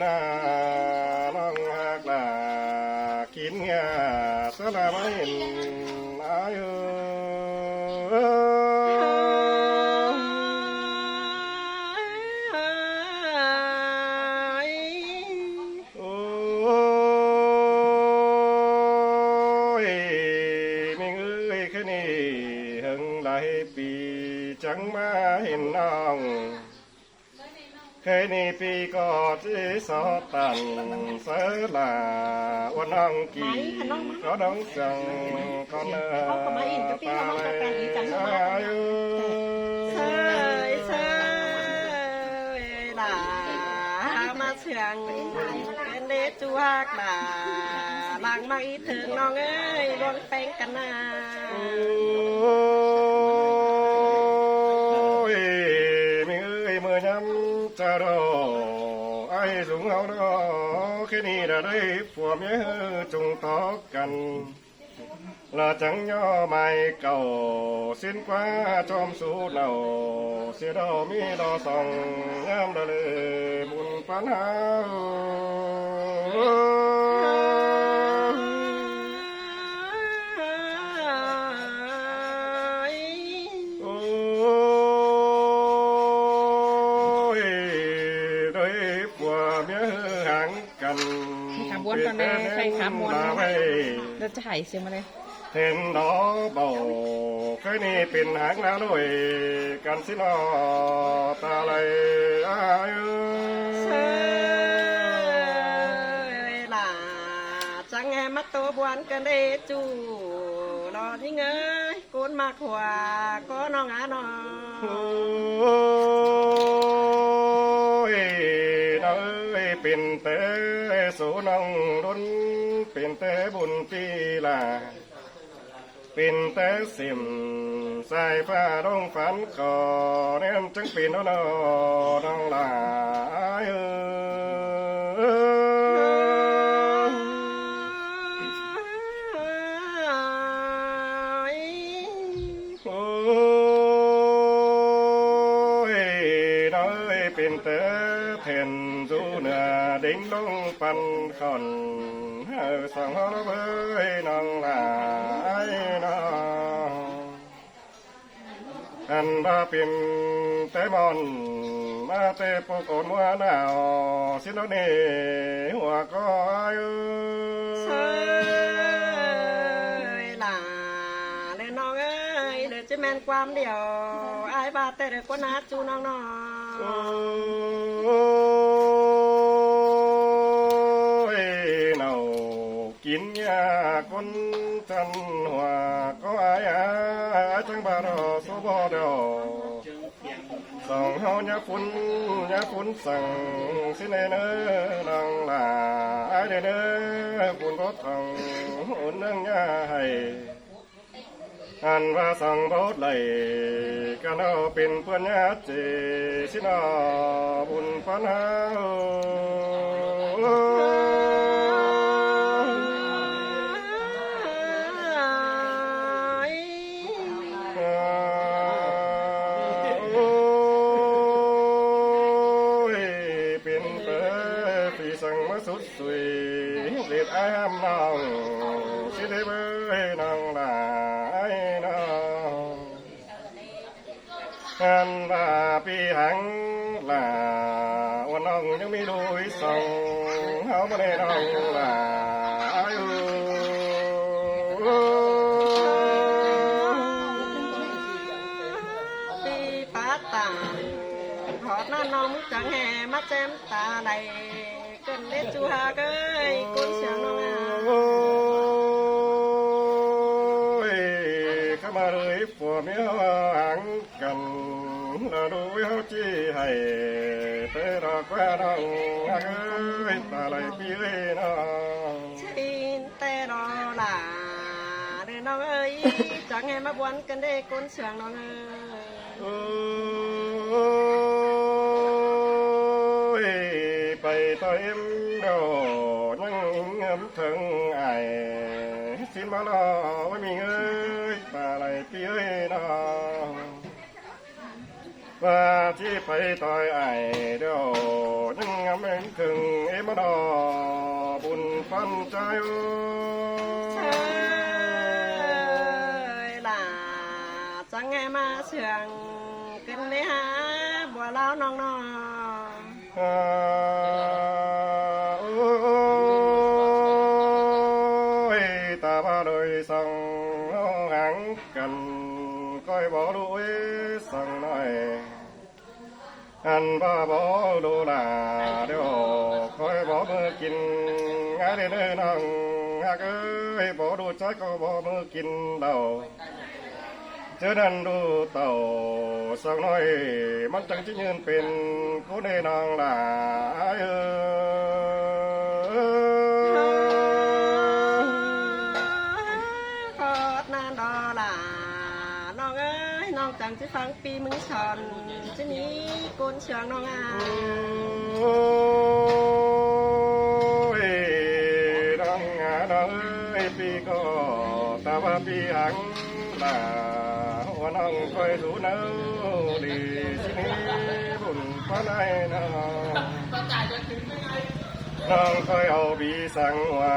นาน้องหักลากินเงาสละไม่เห็นอายุปีจังมาเห็นน้องเคยนี่ปีก็ที่สอตันเสลาวันน้องกี่ก็น้องจังก็เนื้อตาเลยอายุเสยเสยหลามาเสียงเป็นเดจูฮักหลาลางมาอีถึงน้องเอ้ยรวงแป้งกันนาจะรอไอ้สูงเอาดอแค่นี้ได้ผัวเมียจงต่อกันละจังย่อไม่เก่าสิ้นกว่าจอมสู้เน่าเสียดอมีดอส่องงามได้เลยบุญปัญหาขบวนตอนนี้ใครขบวนเราจะหายเสียมาเลยเห็นดอเบาเคยนี่เป็นหางแล้วด้วยกันสินอตาไหลอายุเสยหล่าจังแงมัดตัวบวนกันได้จูรอที่เงยกูนมากหัวก็น้องอาน้องเป็นแต่สูน้องรุนเป็นแต่บุญปีลาเป็นแต่สิมสายฟ้าร้องฝันก่อเน้นจังเป็นน้องลาเป็นแต่เพ่นจูเนื้อดิ่งลงปันขอนสั่งเราเบยน้องลายน้องอันว่าเป็นแต่มอนมาแต่ปกอนมัวหนาวสิโนเนหัวก็อายุเสยหล่าเลยน้องเอ้ยเดี๋ยวจะแม่นความเดียวไอ้บาแต่เด็กก็นัดจูน้องกินยาคนจันหัวก็อายจังบารอสุบอดอส่องเฮายาฝุ่นสั่งสิเนเนนังลาไอเดเนฝุ่นรถทองหุ่นนั่งยาให้อันว่าสั่งบดไหลกันเอาเป็นเพื่อนญาติสินาบุญปัญหาสุดสวยเด็ดอ้ามน้องสิได้เบยน้องลายน้องอันว่าปีหังลาวันน้องยังมีลุยส่องเฮาบ่ได้น้องลาอยู่ปีป้าต่างหอดหน้าน้องจังแห่มาแจมตาใดกันเล็ดจูฮาเกยกุนเสียงน้องเข้ามาเลยผัวเมียหังกันเราดูเขาจี้ให้แต่ดอกว่าน้องเอ้ยตาไหลพี่เอ้ยน้องชินแต่รอหล่าเดินน้องเอ้ยจังแห่มาบวนกันได้กุนเสียงน้องเอ้ยไปต่อเอ็มดอยังเงิมถึงไอ้สิมาลอไม่มีเอ้ยตาไหลพี่เอ้ยน้อง ว่าที่ไปต่อยไอเดียวยังงามเอ็นถึงเอมาดอบุญปันใจเชยล่ะจังไงมาเสียงกินได้หาบัวเล้าน้องน้องตาบาโดยส่องหังกันก้อยบ่ด้วยส่องหน่อยอันบ้าบ่ดูลาเดี๋ยวก้อยบ่มือกินงาเด้อน้องหากบ่ดูใจก็บ่มือกินเหล้าเจอดันดูเต่าสักหน่อยมันจังจะยืนเป็นกูได้นางหลายขอดนานดอล่ะน้องเอ้ยน้องจังจะฟังปีมึงชอนจะมีกุนเชียงน้องอ่ะน้องงาน้องเอ้ยปีก็ตาว่าปีหังลาว่าน้องคอยดูเนาดีสินี้บุญพระนายน้องคอยเอาบีสั่งว่า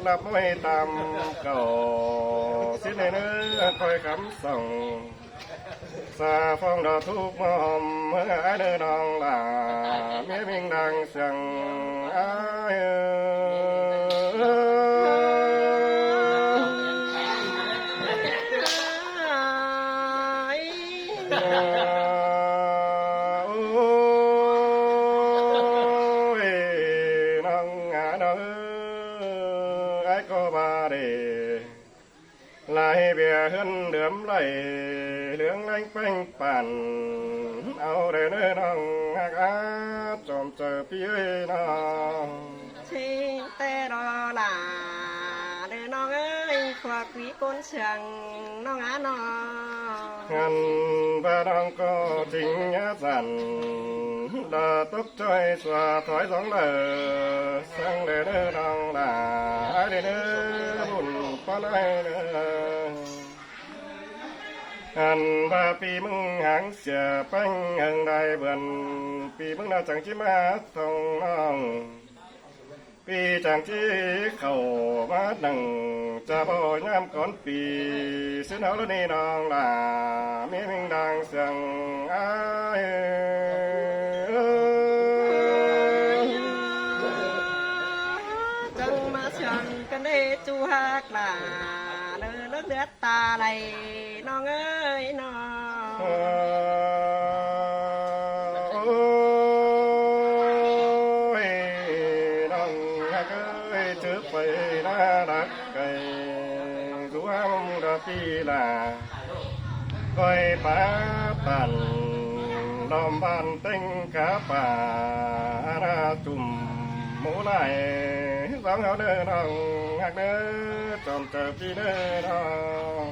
รับไม่ตามเก่าสิเนื้อคอยคำส่งสาฟองดอกทุกมอมเมื่อไอ้เดินน้องลาเมียมิงดังเสียงไอ้ลายเบียร์เฮือนเดือมไหลเหลืองแรงแป้งปั่นเอาเด้อน้องฮักอาจอมเจอพี่เอ้ยน้องชิงแต่รอล่ะเด้อน้องเอ้ยขวักวีก้นเชียงน้องอาน้องงั้นบ้าน้องก็ทิ้งยาสั่นดาตบใจสว่าถอยสองเด้อสั่งเด้อน้องล่ะเด้อบุญปานไอ้เด้ออันบาปีมึงหางเสียปังหังได้เบิ่นปีมึงน่าจังจิมาส่งน้องปีจังที่เข้ามาดังจะบ่ยามก่อนปีซื้อเฮาแล้วนี่น้องล่ะมีมึงดังเสียงอ้ายจังมาเชียงกันได้จูฮักล่ะเลือดตาไหลน้องเอ้ยน้องน้องฮักเอ้ยจืบไปน่ารักไก่รวมดอกปีลาก้อยป้าตันดอมบ้านเต็งกะป่านาจุ่มหมูไหลสองเอาเด้อน้องฮักเด้อจอมเจอพี่เด้อน้อง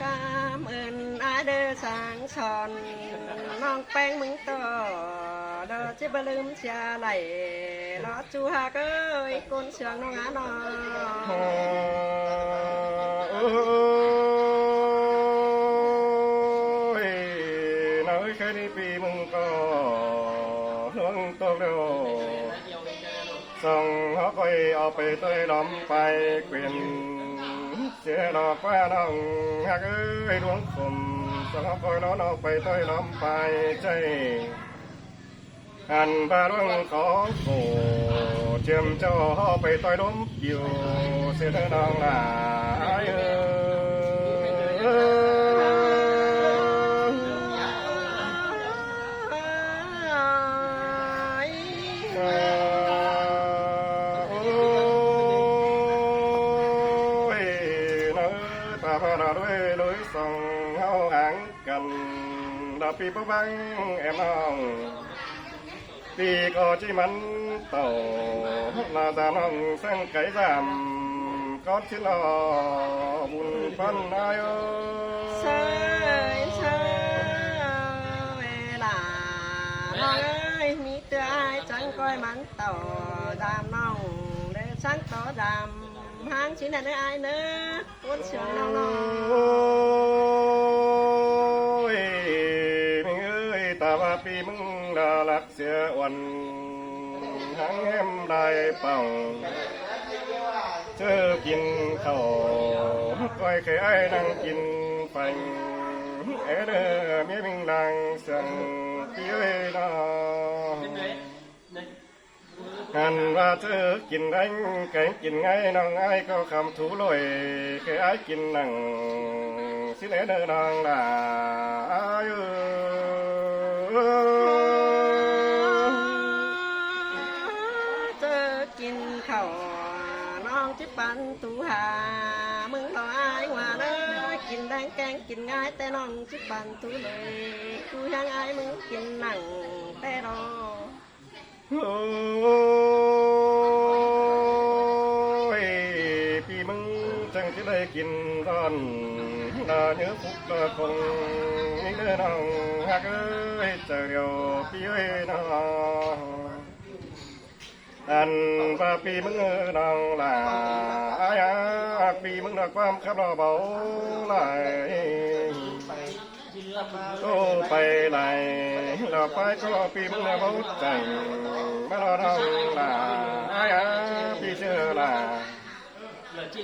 กามเอินอาเดอสางชอนน้องแป้งมึงต่อเด้อจะบลืมเชียไหลรอจูฮักเอ้ยก้นเชียงน้องอาน้องน้อยแค่นี้ปีมึงก็ล่วงตกเดียวส่งเขาคอยเอาไปเตยล้อมไปเกวียนเสียดอกว่าน้องฮักเอ้ยดวงคมส่งเขาคอยน้องเอาไปเตยล้อมไปใจอันบาดวงของโกเชื่อมเจ้าไปต่อยล้มอยู่เสียน้องหลายด้วยส่งเฮาหางกันดาปีบบังแอมน้องปีก็ที่มันเต่าลาตาน้องแสงไก่ดำก็ที่รอบุญพันนายเชยเชยเวลาน้องเอ้ยมีเตือไอ้จังก้อยมันเต่าดำน้องเด้อช่างต่อดำหางชิ้นไหนไอ้เนื้อก้นเชียงน้องน้องต ลักเสียวันหังแหมได้เป่าเจอกินข้าวก้อยไข่ไอ้นั่งกินฟังเอเดอเมียมิงดังสังพี่เอ้ยน้องหันว่าเธอกินได้ไก่กินไงน้องไอ้ก็คำถูลอยไข่ไอ้กินนั่งสิเลเดอน้องด่าเจอกินข้าวน้องจิปันตูหามึงต่ออายว่าเด้อกินแดงแกงกินง่ายแต่น้องจิปันตูเลยกูยังอายมึงกินหนังแต่รอ โอ้ยพี่มึงจังจะได้กินร้อนดาเนื้อฟุกดาคงนี่เด้อน้องฮักเอ้ยเจ้าเดียวพี่เอ้ยน้องอันว่าพี่มึงน้องล่ะอายพี่มึงรักความขับรอเบาไหลโตไปไหลเราไปก็พี่มึงเบาใจมาเราน้องล่ะอายพี่เชื่อล่ะ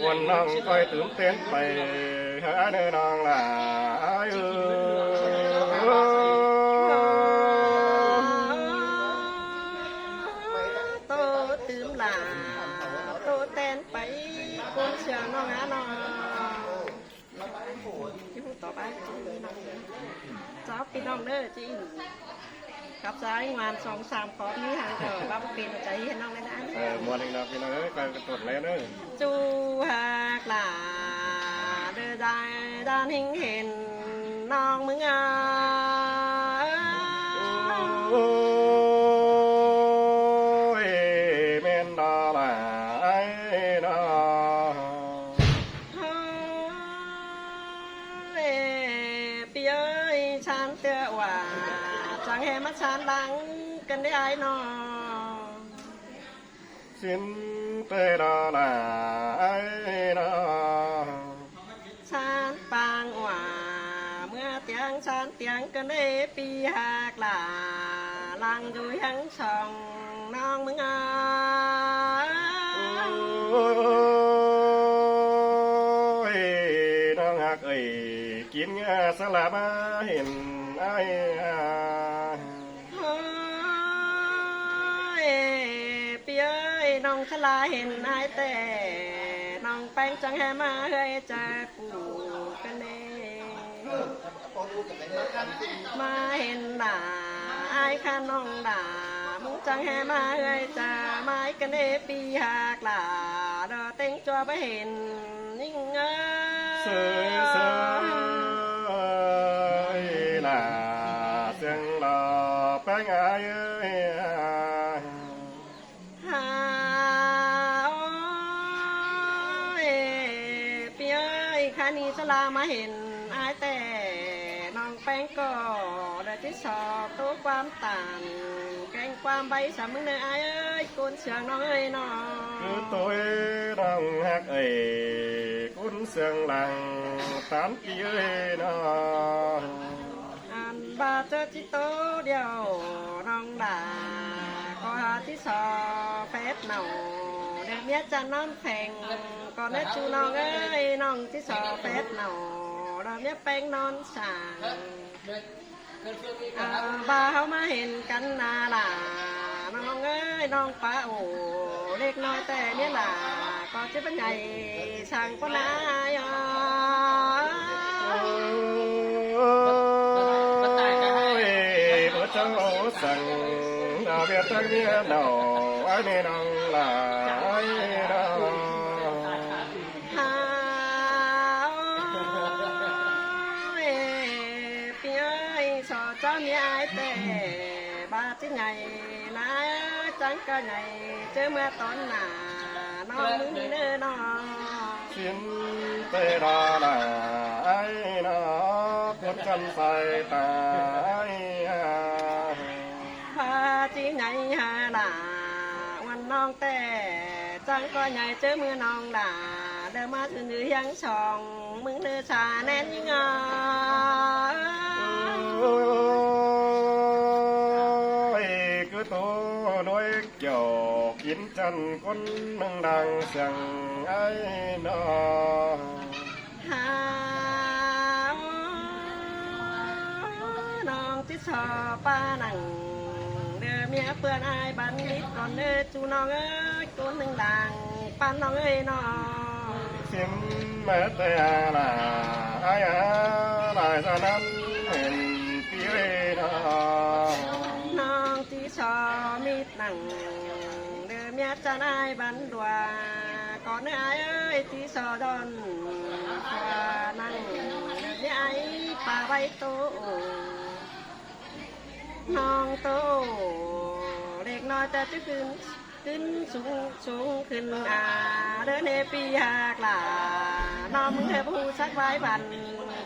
วันน้องคอยตื่นเต้นไปหาเนื้อน้องล่ะอายโตตื่มหลาโตแตนไปก้นเชียวน้องหาน้องที่พูดต่อไปจ้าพี่น้องเด้อจริงกับสายงาน2-3ขอนี้ห่างเถอะบ้าเป็นใจเห็นน้องเลยนะ มวนเองนะพี่น้องเอ้ยการกระตุ้นเลยเด้อ จูหากหลาเด้อได้ด้านเห็นน้องมึงอ่ะ โอ้ยแม่นดาล่ะไอ้น้อง เอ้พี่เอ้ยฉันเตือว่าจังให้มาฉันดังกันได้ไอ้น้อง สินเตดาล่ะไอ้น้อง ฉันปางว่าเมื่อเตียงฉันเตียงกันได้ปีหากหลาลังอยู่ยังช่องน้องมึงอ่ะ โอ้ยน้องหักเอ้ยกินสลับมาเห็นไอ้ เฮ้ยพี่เอ้ยน้องทลาเห็นไอ้แต่น้องแป้งจังแห่มาเฮ้ยจะกูกันเองมาเห็นด่าไอ้ข้าน้องด่ามึงจังแห่มาเฮ้ยจะไม้กันเอปีหากหลาเดอเต็งจัวไปเห็นนิ่งเอ้ เสือเสือล่ะเสียงหล่อแป้งอายเอ้ย หาโอ้ยพี่เอ้ยข้านี้สลามาเห็นอายแต่น้องแป้งก็ได้ที่สอบตัวความต่างแกงความใบสามมึงเนยอายเอ้ยกุนเสียงน้องเอ้ยน้อง คือตัวน้องฮักเอ้ยคุณเสียงหลังตามพี่เอ้ยน้อง อันบาเจอจิโตเดียวน้องด่าก็หาที่สอบเฟสเนาเดี๋ยวเมียจะนอนแผงก่อนได้จูน้องเอ้ยน้องที่สอบเฟสเนาเราเมียแป้งนอนสางบาเขามาเห็นกันนาล่ะน้องเอ้ยน้องป้าโอ้เล็กน้อยแต่เนี่ยล่ะก็จะเป็นไงช่างก็นายอ่ะ พระเจ้าสั่งดาวเบียตั้งเมียหนอไอ้เมนองลาไอ้ดาว หาพี่เอ้ยสอเจ้ามีไอ้แต่บาที่ไงนะจังก็ไงเจอเมื่อตอนหนาน้องมึงนี่เน้อน้อง สินเตดาลาไอ้นอคนกันใส่ตาไอ้ พาจีไงหาด่าวันน้องแต่จังก็ไงเจอเมื่อน้องด่าเดินมาถึงยืยังช่องมึงเนื้อชาแน่นยิ่งอ่ะ โอ้ย ด้วยเกี่ยวกินจันคนหนึ่งดังเสียงไอ้น้อง หาน้องที่ชอป้านังเดือเมียเปื่อนอายบันนิดก่อนเด้อจูน้องเอ้ยคนหนึ่งดังป้านน้องเอ้ยน้อง เสียงแม่แต่ละไอ้ลายสะนั้นเห็นปีเรนา น้องที่ชอมิดหนังเดือเมียจะนายบันดัวก่อนเด้ออายเอ้ยที่ชอดอนฟ้านั่งเดือเมียไอ้ป่าใบโตน้องโตเล็กน้อยแต่จะขึ้นสูงขึ้นเดินในปีหากล่ะน้องมึงเคยพูดสักไว้บัน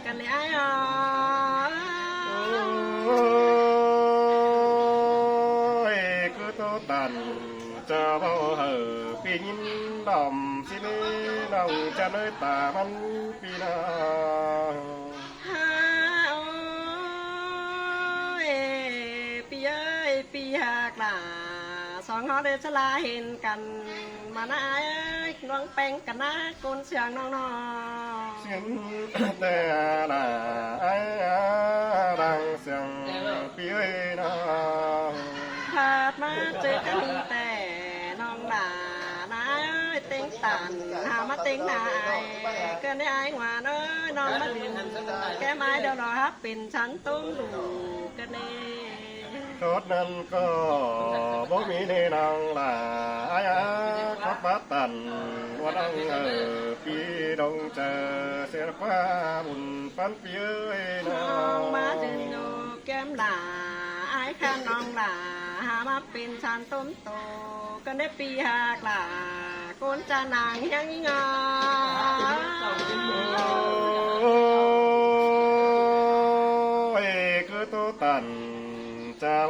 กันเลยไอ้อ๋อ โอ้ยคือโตตันจะเบาเหอปีนินดอมสินี่น้องจะเลยตามันปีนา ฮาโอ้ยปีเอ้ยปีหากล่ะสองเขาเดินสลาเห็นกันมานะเอ้ยน้องแป้งกันนะกนเสียงน้อง เสียงแต่ละไอ้ดังเสียงปีเอ้ยนา ๆขาดมาเจอกันมีแต่น้องด่านะเอ้ยเต็งตันหามาเต็งนายเกินได้ไอ้หวานเอ้ยน้องมาดึงแก้ไม้เดี๋ยวรอฮับเป็นชั้นต้มดูกันเอง รถนั้นก็บ่มีในนางละไอ้ขับมาตันว่าดังปีดงเจอเสียฟ้าบุญปันปีเอ้ยนา น้องมาดึงดูแก้มด่าไอ้ข้าน้องด่าหามาเป็นชั้นต้มโตกันได้ปีหากล่ะก้นจะนางยังงอ โอ้ยคือตัวตันเจ้า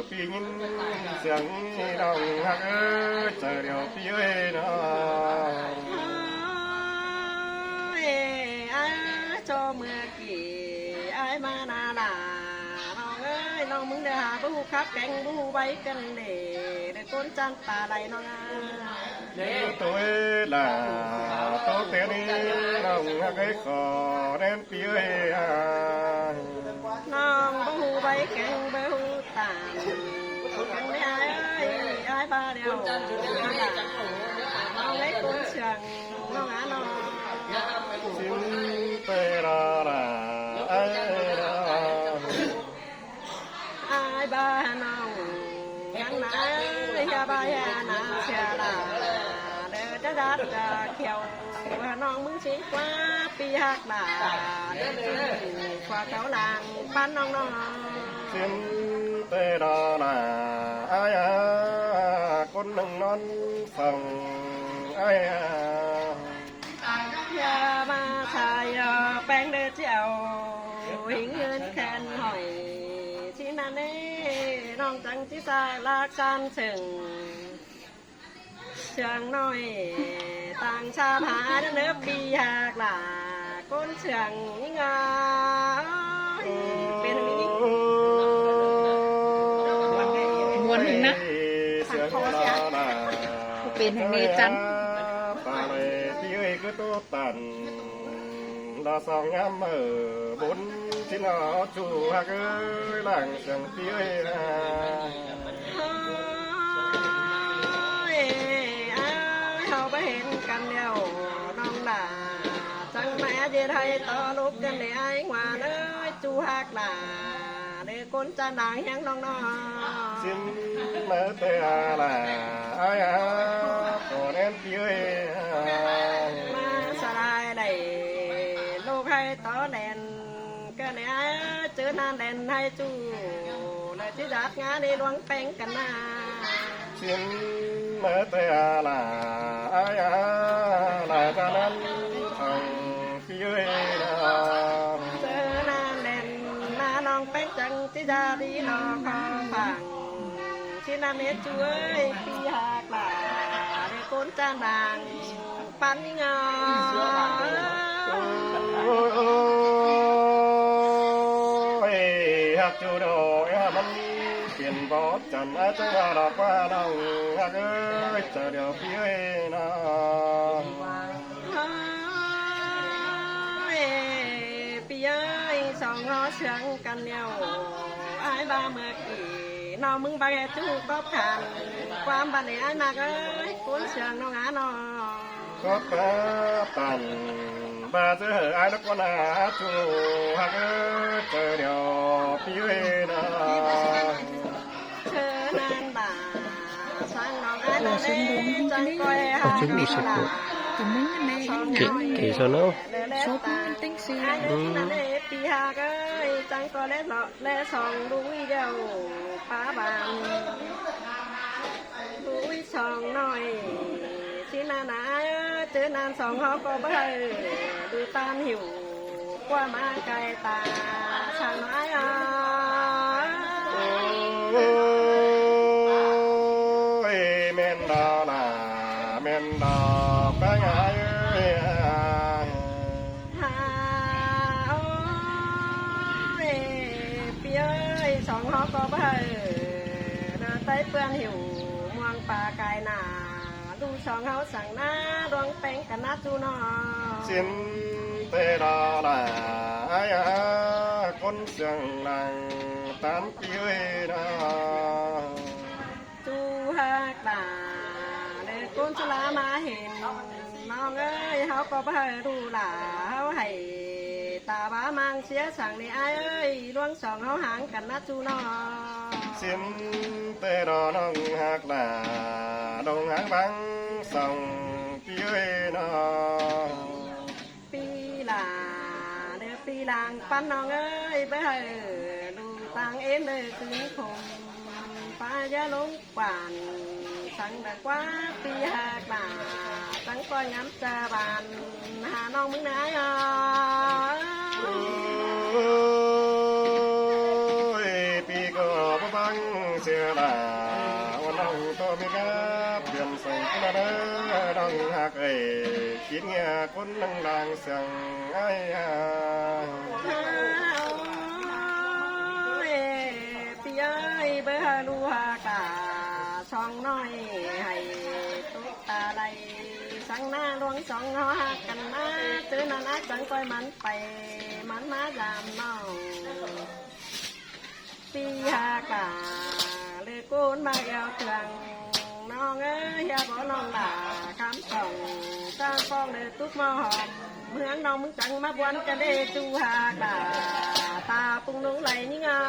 ปีนินเสียงดังฮักเอ้ยเจอเดียวปีเอ้ยนา เอ้ไอ้โจเมื่อกี้ไอ้มานาลาน้องเอ้ยน้องมึงเดือหาบูครับแกงบูไว้กันเล่เดือก้นจันตาไหลน้องอ่ะ tôi là tôi tên đi lòng cái khó đem phía à น้องบูไว้แกงบูตามกันไม่ไอ้เอ้ยไอ้บ้าเดียวน้องเล็กก้นเชียงน้องอ่ะน้อง xin tê ra là ai ra ไอ้บ้าน้องยังไหนอย่าบ้าอย่านาเชียละเด้อจะดัดจะเขียวน้องมึงชิกว่าปีหักด่าเด้อกว่าเขาลางปั้นน้อง xin tê ra là ai con nâng non phòng ai อย่ามาใส่แป้งเด้อเจ้าหิงเงินแคนหอยที่นั่นเน่น้องจังที่สายลากชันเชิงเชียงน้อยต่างชาผาเนื้อปีหากหล่าก้นเชียงงาเป็นอย่างนี้ ม้วนหนึ่งนะ เป็นทางนี้จัน ตาเลยที่เอ้ยคือตัวตันดาสองงามบุญที่นอจูฮักเอ้ยหลังเสียงที่เอ้ย เขาไปเห็นกันเดียวน้องด่าจังแม่เจไทยต่อลูกกันเลยไอ้หวานเอ้ยจูฮักด่าเด็กคนจะด่างยังน้อง xin mơ tê là ai còn emที่เอ้ย มาสลายได้ลูกให้ต่อแดนกันเลยไอ้เจอนานแดนให้จูเลยที่จัดงานในดวงแป้งกันนา xin mơ tê là ai là ta nên thằngที่เอ้ย เจอนานแดนนาน้องแป้งจังที่จะดีนอขอฟังที่นั่นเน็ตช่วยพี่หากหล่าในคนจานดังปันงอ ôi hạt chú đồ mình เปลี่ยน บ่จันจังว่าดอกว่าน้องฮักเอ้ยเจอเดี๋ยวพี่เอ้ยน้อง ปีเอ้ยสองงอเสียงกันเดียวไอ้บ้าเมื่อกี้น้องมึงบาแกจูก็ขันความบันนี้ไอ้มากเอ้ยคุ้นเสียงน้องหาน้อง ก็ปะตันบาเจอไอ้นักว่านาจูฮักเอ้ยเจอเดี๋ยวพี่เอ้ยน้อง เธอนานบ่าสร้างน้องไอ้น้องเอ้ยจังก้อยหาน้องหลา kỳ sao nó số cũng tính xìปีหากเอ้ยจังก็เล่นแล่สองดูวิเดียวป้าบานดูวิสองหน่อยสินานาเจอนานสองเขาก็เบื่อดูตามหิวกว่ามาไกลตาช่างน้อยอ่ะ แม่นดาล่ะแม่นดาแป้งไอ้เอ้ย หาโอ้ยปีเอ้ยสองเขาก็เบื่อเดินไปเปื้อนหิวมองป่าไกลหนาดูสองเขาสั่งหน้าดวงแป้งกันนัดจูนอ สินเตดาล่ะไอ้คนเสียงนังตามพี่เอ้ยนะ จูฮักตาเด็กกุนสลามาเห็นน้องเอ้ยเขาก็เบื่อดูหลาเขาให้ตาบ้ามังเสียสั่งนี่ไอ้เอ้ยดวงสองเขาห่างกันนัดจูนอ สินเตดาน้องหักล่ะดงหางบังส่องพี่เอ้ยนะ ปีหลาเดือปีหลังปั้นน้องเอ้ยไปเฮอดูตังเอ็นเลยคืนคมป้ายาลงป่านสั่งแต่กว่าปีหากหลาตั้งก้อยง้ำจะบานหาน้องมึงไหนอ่ะ ปีก็บ่บังเสียละวันน้องก็มีกับเดือนส่งกันเด้อน้องหักเอ้ยคิดเงี้ยคนนั่งดังเสียงไอ้ปีเอ้ยเบอร์ลูฮากาช่องน้อยให้ตุ๊กตาไหลสั่งหน้าลวงสองหอหักกันนะเจอหน้านักจังก้อยมันไปมันมายามน้องปีหากาเลยกูนมาเอวเถื่องน้องเอ้ยอย่าบอกน้องด่าคำส่งจ้างฟองเลยตุ๊กมอหอมเมืองน้องมึงจังมาบวนจะได้จูหากาตาปุงนุ่งไหลนี่งา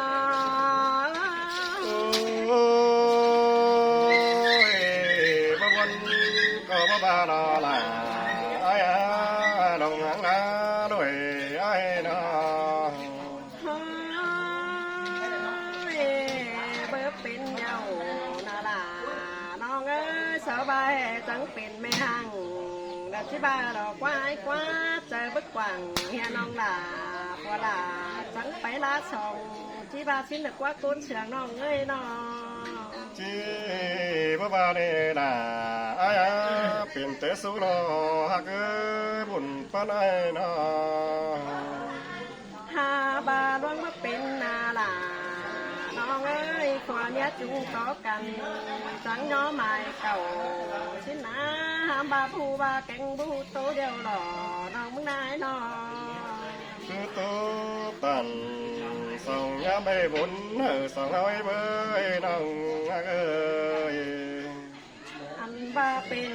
บ่วันก็บ่บาดอละไอ้ดงหางนาด้วยไอ้น้อง เบิร์เป็นเยานาลาน้องเอ้ยสบายจังเป็นไม่ห่างดัที่บ้าดอกไว้กว่าเจอบึกกว่างเฮียน้องลาปวลาจังไปลาสองที่บ้าชิ้นเด็กว่าก้นเสียงน้องเอ้ยน้อง จีบ่บาเดดาไอ้เป็นเตสุโลฮักเอ้ยบุญปานไอ้น้อง หาบาดวงมาเป็นนาลาน้องเอ้ยขวาเนี้ยจุงต่อกันจังย้อไม้เก่าชิ้นนาหามบาผู้บาแก่งบูโตเดียวหล่อน้องมึงนายน้อง คือตูตันส่งยามไปบุญส่งเอาไว้เบยน้องฮักเอ้ย อันบาเป็น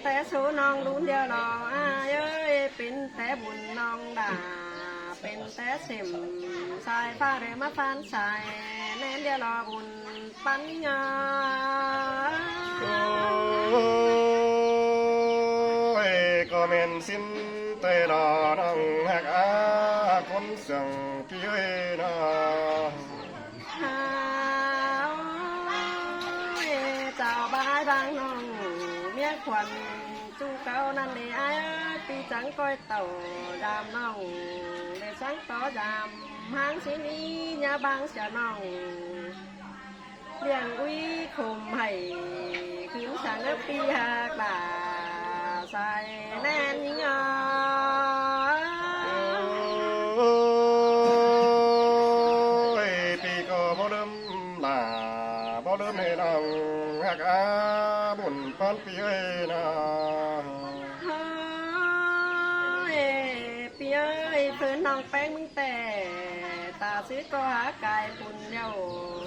แต่สูน้องรุ่นเดียวหล่ออ้ายเอ้ยเป็นแต่บุญน้องด่าเป็นแต่เข็มสายฟ้าเรมาฟันสายแน่นเดียวหล่อบุญปัญญา โอ้ยก็เมนสิ้นเตลอน้องหักอาคนเสียงพี่เอ้ยน้อง หาเจ้าบายบางน้องเมียขวัญจูเก่านั่นเลยไอ้ปีจังก้อยเต่าดามน้องเดสังต่อดามหางสีนี้ยาบางเสียน้องเลี้ยงอุ้ยคุมให้ขึ้นสังปีหากลาใส่แน่นยิงอ่ะ โอ้ยปีก็บ่ลืมลา บุญปันปีเอ้ยนะ เฮ้ยเปียเอ้ยเพื่อนน้องแป้งมึงแต่ตาซื้อก็หากายปุ่นเดียว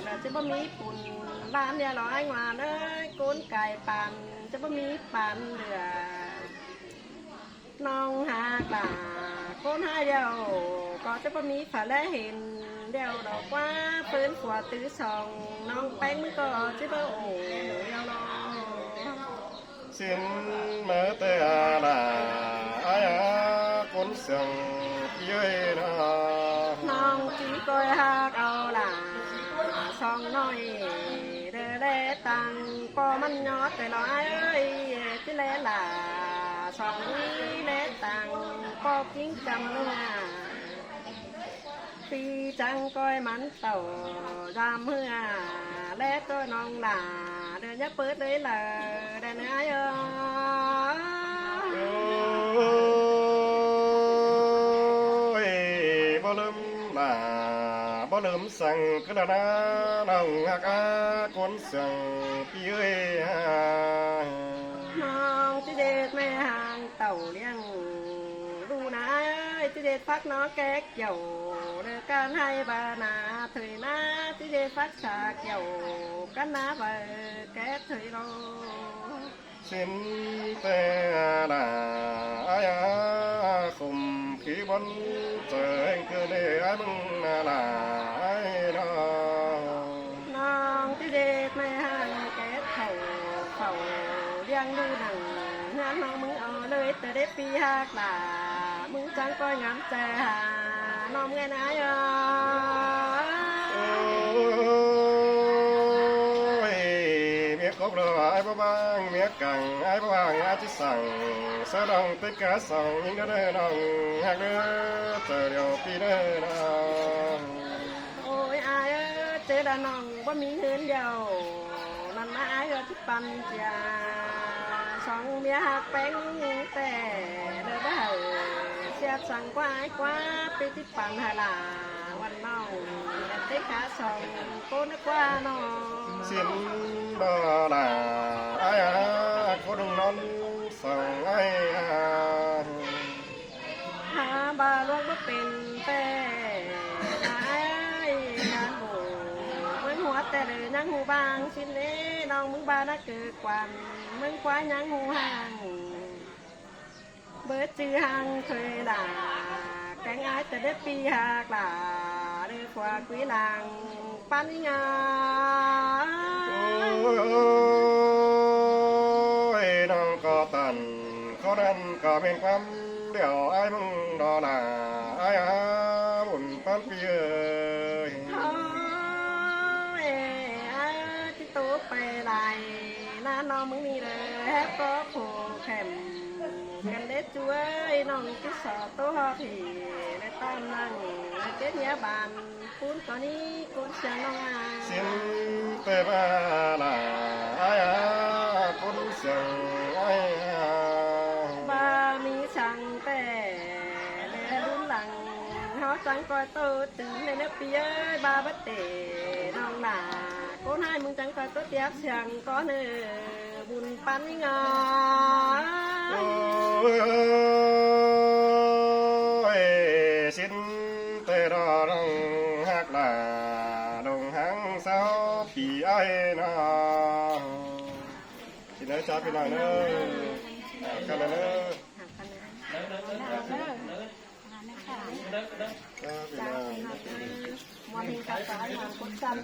แล้วจะบ่มีปุ่นบ้านเดียวร้อยงานเอ้ยก้นไก่ปั่นจะบ่มีปั่นเหลือน้องหากล่าก้นหาเดียวก็จะบ่มีฝาและเห็นเดียวดอกว่าเพื่อนขวาตื้อสองน้องแป้งมึงก็จะบ่โอ้เดียวน้อง xin mơ tê à là ai à con sừng chơi na น้องจีก้อยหักเอาล่ะสองน้อยเด้อแลตังก็มันยอดแต่น้อยเอ้ยที่แลล่ะสองนี้แลตังก็กิ้งจำเนื้อปีจังก้อยมันเต่ายามเมื่อและตัวน้องหล่าเดินยักเปิดเลยล่ะเดินไอ้เอ้ย ôi bó lấm là bó lấm sang cứ là na nòng hạc á con sừng pi ơi à น้องจิเดชแม่หางเต่าเลี้ยงดูนะเอ้ยจิเดชฟักน้องแก๊กเหี่ยวเดือการให้บานาเถยนะจิเดชฟักฉากเหี่ยวกันนะเบอแก๊กเถยโล xin tê là ai à khum khí bón trời anh cứ để ai mừng là ai đó น้องจิเดชแม่หางแก๊กเข่าเลี้ยงดูหนังงานน้องมึงเอาเลยแต่ได้ปีหักหล่ามึงจังก้อยงามใจหาน้องไงนะเอ้ย ôi miếng cốc lừa ai bao bang miếng cẳng ai bao hàng ai chỉ sẵn sơ đồng tất cả sòng những đứa đời nòng hàng đứa chờ điều pi đứa nào โอ้ยอายเอ้ยเจอดาน้องว่ามีเงินเดียวนั่นนะอายเอ้ยที่ปันจาสองเมียหักแป้งแต่เดินได้เสียบสั่งกว่าไอ้กว่าไปที่ปันหาลาวันน้องแต่ที่ขาสองโก้นึกว่าน้อง xin đó là ai à có đừng non sòng ai à หาบาลวงก็เป็นแต่อายงานโบเหมือนหัวแต่เลยนั่งหูบางสิเน่น้องมึงบานะเกิดกวันมึงควายยังหูห่างเบิดจือห่างเคยด่าแกงอายแต่ได้ปีหากล่าเรือกว่ากุยหลังปันงา ôi đang có tần có đen có bên quắm điều ai mừng đó là ai à buồn pan pi ơi โอ้ยอายที่โตไปไหลน้าน้องมึงนี่เลยแฮปก็ผูกแขมกันเด็ดช่วยน้องที่สอโตหอผีและต้อนนั่งและเจ็ดเนี้ยบานปูนตัวนี้กูเสียน้องอา xin tê ba là ai à con sừng ai à บามีสั่งแต่และรุ่นหลังเขาจังก้อยโตตื่นในเนื้อเปียบาบัดเตน้องหนาโกนให้มึงจังก้อยโตเตียบเสียงก็เนื้อบุญปันงา ôi xin tê đó đồng hát là đồng hàng sao thì ai nào xin nói cha bên này nữa cái này nữa หักกันนะ Cha bên này มอนิงกับสายหางคนจัน